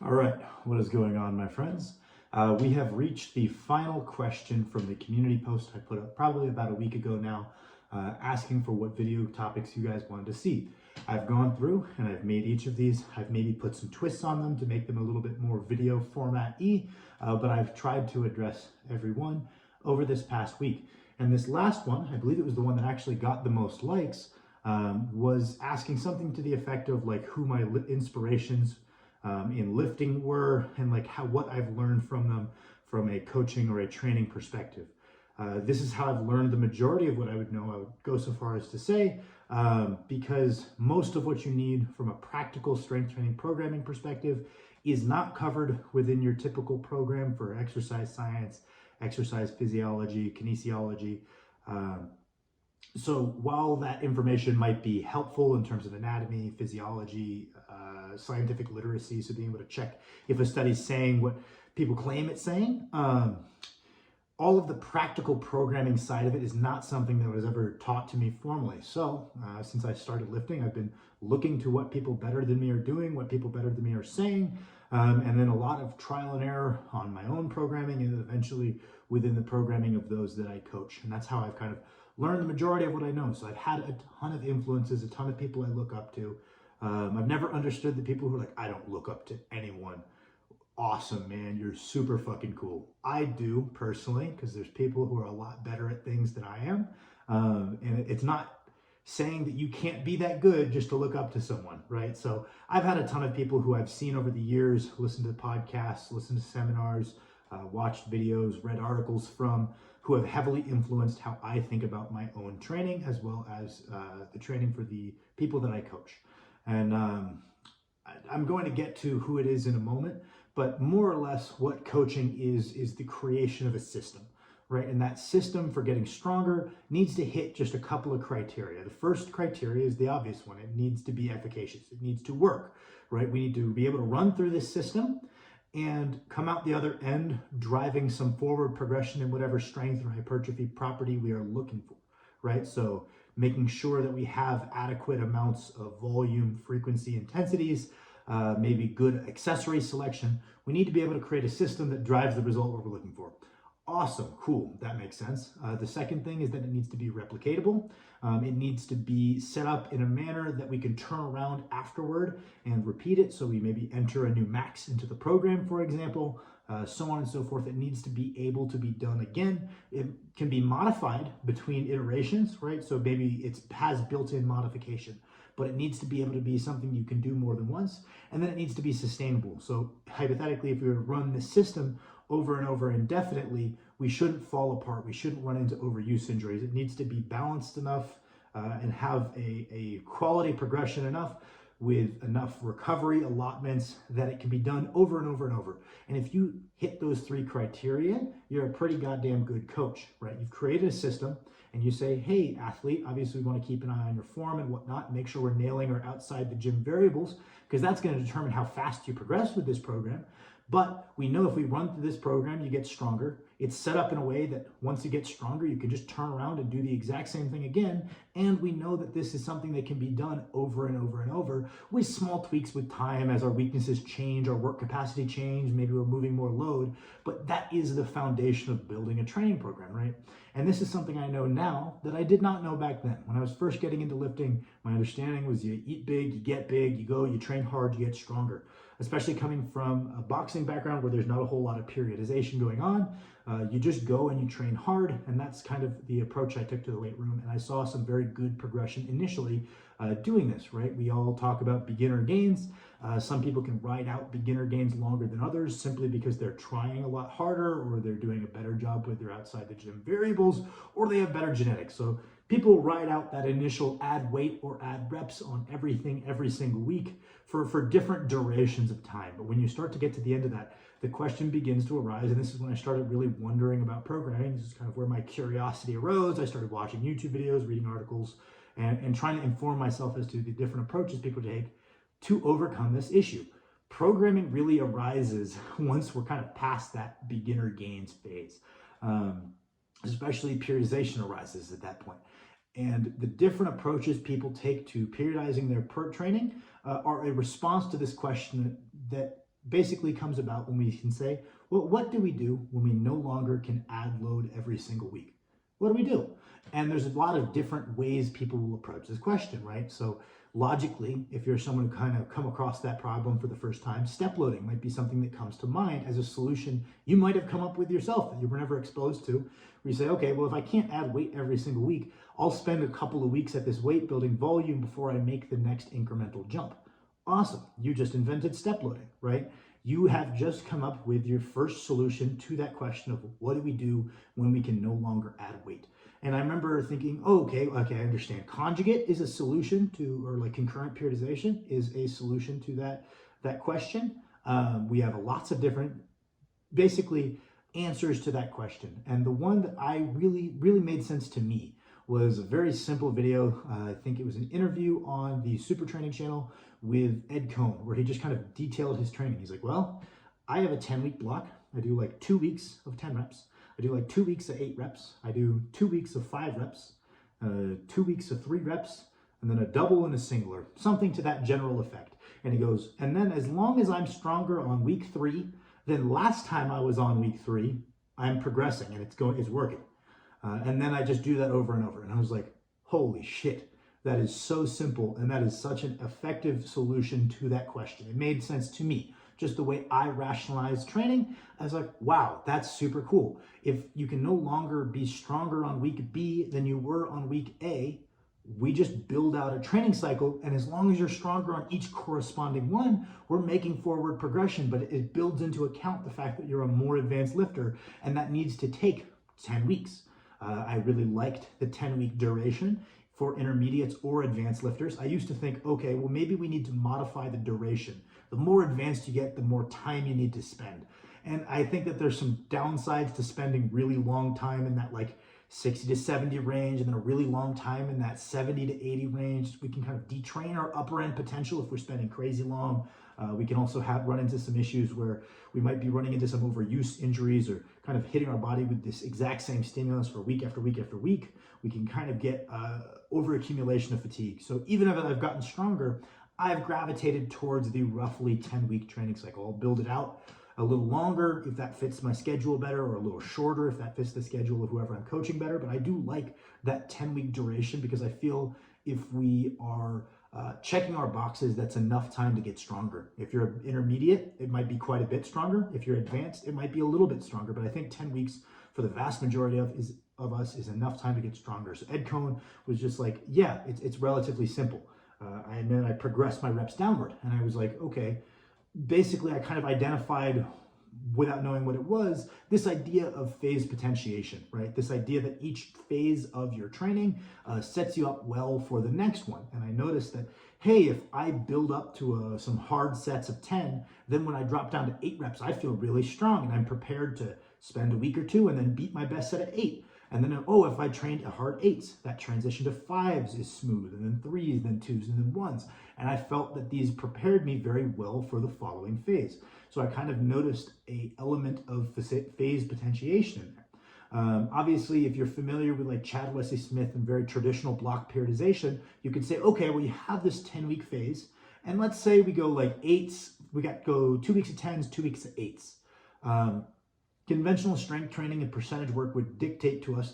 All right, what is going on, my friends? We have reached the final question from the community post I put up probably about a week ago now, asking for what video topics you guys wanted to see. I've gone through and I've made each of these. I've maybe put some twists on them to make them a little bit more video format-y, but I've tried to address every one over this past week. And this last one, I believe it was the one that actually got the most likes, was asking something to the effect of like who my inspirations in lifting were, and like what I've learned from them from a coaching or a training perspective. This is how I've learned the majority of what I would know. I would go so far as to say, because most of what you need from a practical strength training programming perspective is not covered within your typical program for exercise science, exercise physiology, kinesiology. So while that information might be helpful in terms of anatomy, physiology, scientific literacy, so being able to check if a study's saying what people claim it's saying, all of the practical programming side of it is not something that was ever taught to me formally. So since I started lifting, I've been looking to what people better than me are doing, what people better than me are saying, and then a lot of trial and error on my own programming and eventually within the programming of those that I coach. And that's how I've kind of learned the majority of what I know. So I've had a ton of influences, a ton of people I look up to. I've never understood the people who are like, I don't look up to anyone. Awesome, man, you're super fucking cool. I do personally, because there's people who are a lot better at things than I am. And it's not saying that you can't be that good just to look up to someone, right? So I've had a ton of people who I've seen over the years, listened to podcasts, listened to seminars, watched videos, read articles from, who have heavily influenced how I think about my own training, as well as the training for the people that I coach. And I'm going to get to who it is in a moment, but more or less what coaching is the creation of a system, right? And that system for getting stronger needs to hit just a couple of criteria. The first criteria is the obvious one. It needs to be efficacious. It needs to work, right? We need to be able to run through this system and come out the other end driving some forward progression in whatever strength or hypertrophy property we are looking for, right? So making sure that we have adequate amounts of volume, frequency, intensities, maybe good accessory selection. We need to be able to create a system that drives the result we're looking for. Awesome, cool, that makes sense. The second thing is that it needs to be replicatable. It needs to be set up in a manner that we can turn around afterward and repeat it. So we maybe enter a new max into the program, for example, so on and so forth. It needs to be able to be done again. It can be modified between iterations, right? So maybe it has built-in modification, but it needs to be able to be something you can do more than once. And then it needs to be sustainable. So hypothetically, if we were to run this system over and over indefinitely, we shouldn't fall apart. We shouldn't run into overuse injuries. It needs to be balanced enough and have a quality progression enough with enough recovery allotments that it can be done over and over and over. And if you hit those three criteria, you're a pretty goddamn good coach, right? You've created a system and you say, hey, athlete, obviously we want to keep an eye on your form and whatnot, make sure we're nailing our outside the gym variables, because that's going to determine how fast you progress with this program. But we know if we run through this program, you get stronger. It's set up in a way that once you get stronger, you can just turn around and do the exact same thing again. And we know that this is something that can be done over and over and over with small tweaks with time as our weaknesses change, our work capacity change, maybe we're moving more load. But that is the foundation of building a training program, right? And this is something I know now that I did not know back then. When I was first getting into lifting, my understanding was you eat big, you get big, you go, you train hard, you get stronger. Especially coming from a boxing background where there's not a whole lot of periodization going on. You just go and you train hard, and that's kind of the approach I took to the weight room. And I saw some very good progression initially doing this, right? We all talk about beginner gains. Some people can ride out beginner gains longer than others simply because they're trying a lot harder, or they're doing a better job with their outside the gym variables, or they have better genetics. So people ride out that initial add weight or add reps on everything every single week for different durations of time. But when you start to get to the end of that, the question begins to arise, and this is when I started really wondering about programming. This is kind of where my curiosity arose. I started watching YouTube videos, reading articles, and trying to inform myself as to the different approaches people take to overcome this issue. Programming really arises once we're kind of past that beginner gains phase. Especially periodization arises at that point. And the different approaches people take to periodizing their training are a response to this question that basically comes about when we can say, well, what do we do when we no longer can add load every single week? What do we do? And there's a lot of different ways people will approach this question, right? So logically, if you're someone who kind of come across that problem for the first time, step loading might be something that comes to mind as a solution you might have come up with yourself that you were never exposed to, where you say, okay, well, if I can't add weight every single week, I'll spend a couple of weeks at this weight building volume before I make the next incremental jump. Awesome. You just invented step loading, right? You have just come up with your first solution to that question of what do we do when we can no longer add weight? And I remember thinking, oh, okay, I understand. Conjugate is a solution to, or like concurrent periodization is a solution to that question. We have lots of different, basically, answers to that question. And the one that I really made sense to me was a very simple video. I think it was an interview on the Super Training channel with Ed Coan, where he just kind of detailed his training. He's like, well, I have a 10-week block. I do like 2 weeks of 10 reps. I do like 2 weeks of 8 reps. I do 2 weeks of 5 reps, 2 weeks of 3 reps, and then a double and a single, or something to that general effect. And he goes, and then as long as I'm stronger on week 3 than last time I was on week 3, I'm progressing and it's working. And then I just do that over and over. And I was like, holy shit, that is so simple. And that is such an effective solution to that question. It made sense to me. Just the way I rationalized training, I was like, wow, that's super cool. If you can no longer be stronger on week B than you were on week A, we just build out a training cycle. And as long as you're stronger on each corresponding one, we're making forward progression. But it builds into account the fact that you're a more advanced lifter, and that needs to take 10 weeks. I really liked the 10-week duration for intermediates or advanced lifters. I used to think, okay, well, maybe we need to modify the duration. The more advanced you get, the more time you need to spend. And I think that there's some downsides to spending really long time in that like 60 to 70 range, and then a really long time in that 70 to 80 range. We can kind of detrain our upper end potential if we're spending crazy long. We can also run into some issues where we might be running into some overuse injuries, or kind of hitting our body with this exact same stimulus for week after week after week. We can kind of get overaccumulation of fatigue. So even if I've gotten stronger, I've gravitated towards the roughly 10-week training cycle. I'll build it out a little longer if that fits my schedule better, or a little shorter if that fits the schedule of whoever I'm coaching better. But I do like that 10-week duration, because I feel if we are checking our boxes, that's enough time to get stronger. If you're intermediate, it might be quite a bit stronger. If you're advanced, it might be a little bit stronger. But I think 10 weeks for the vast majority of us is enough time to get stronger. So Ed Coan was just like, yeah, it's relatively simple. And then I progressed my reps downward, and I was like, okay, basically I kind of identified, without knowing what it was, this idea of phase potentiation, right? This idea that each phase of your training sets you up well for the next one. And I noticed that, hey, if I build up to some hard sets of 10, then when I drop down to 8 reps, I feel really strong, and I'm prepared to spend a week or two and then beat my best set at 8. And then, oh, if I trained a hard 8s, that transition to 5s is smooth, and then 3s, then 2s, and then 1s. And I felt that these prepared me very well for the following phase. So I kind of noticed an element of phase potentiation in there. Obviously, if you're familiar with like Chad Wesley Smith and very traditional block periodization, you could say, okay, well, you have this 10-week phase, and let's say we go like 8s, go 2 weeks of 10s, 2 weeks of 8s. Conventional strength training and percentage work would dictate to us,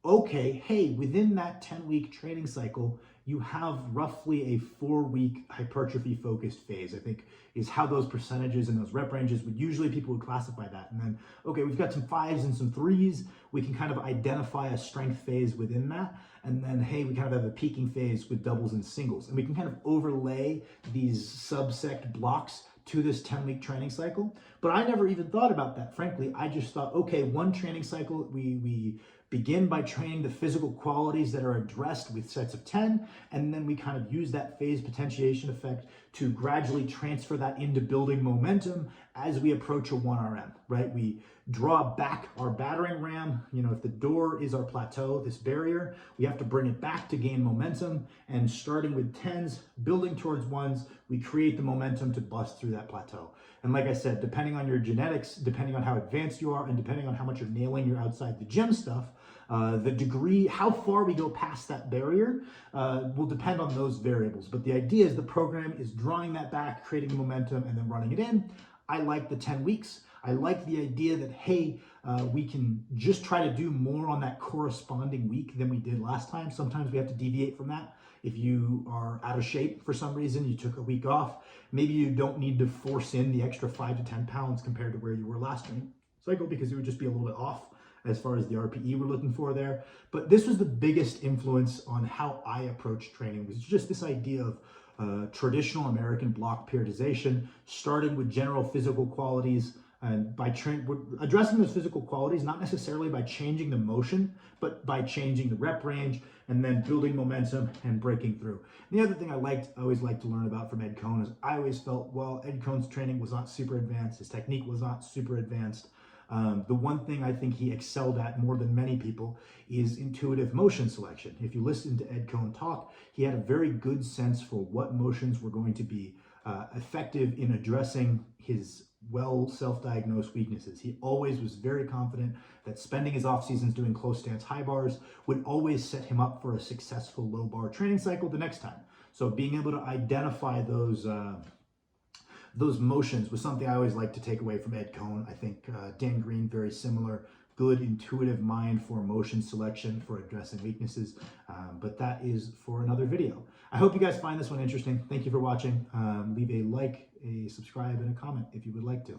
okay, hey, within that 10-week training cycle, you have roughly a 4-week hypertrophy-focused phase, I think is how those percentages and those rep ranges people would classify that. And then, okay, we've got some 5s and some 3s. We can kind of identify a strength phase within that. And then, hey, we kind of have a peaking phase with doubles and singles. And we can kind of overlay these subsect blocks to this 10-week training cycle. But I never even thought about that, frankly. I just thought, okay, one training cycle, we begin by training the physical qualities that are addressed with sets of 10, and then we kind of use that phase potentiation effect to gradually transfer that into building momentum as we approach a 1RM, right? We draw back our battering ram. You know, if the door is our plateau, this barrier, we have to bring it back to gain momentum. And starting with 10s, building towards 1s, we create the momentum to bust through that plateau. And like I said, depending on your genetics, depending on how advanced you are, and depending on how much you're nailing your outside the gym stuff, the degree, how far we go past that barrier will depend on those variables. But the idea is the program is drawing that back, creating momentum, and then running it in. I like the 10 weeks. I like the idea that, hey, we can just try to do more on that corresponding week than we did last time. Sometimes we have to deviate from that. If you are out of shape for some reason, you took a week off, maybe you don't need to force in the extra 5 to 10 pounds compared to where you were last training cycle, because it would just be a little bit off as far as the RPE we're looking for there. But this was the biggest influence on how I approach training, was just this idea of traditional American block periodization, started with general physical qualities, and by addressing those physical qualities, not necessarily by changing the motion, but by changing the rep range and then building momentum and breaking through. And the other thing I always liked to learn about from Ed Coan is I always felt, well, Ed Coan's training was not super advanced. His technique was not super advanced. The one thing I think he excelled at more than many people is intuitive motion selection. If you listen to Ed Coan talk, he had a very good sense for what motions were going to be effective in addressing his self-diagnosed weaknesses. He always was very confident that spending his off seasons doing close stance high bars would always set him up for a successful low bar training cycle the next time. So being able to identify those motions was something I always like to take away from Ed Coan. I think Dan Green, very similar, good intuitive mind for motion selection for addressing weaknesses. But that is for another video. I hope you guys find this one interesting. Thank you for watching. Leave a like, a subscribe, and a comment if you would like to.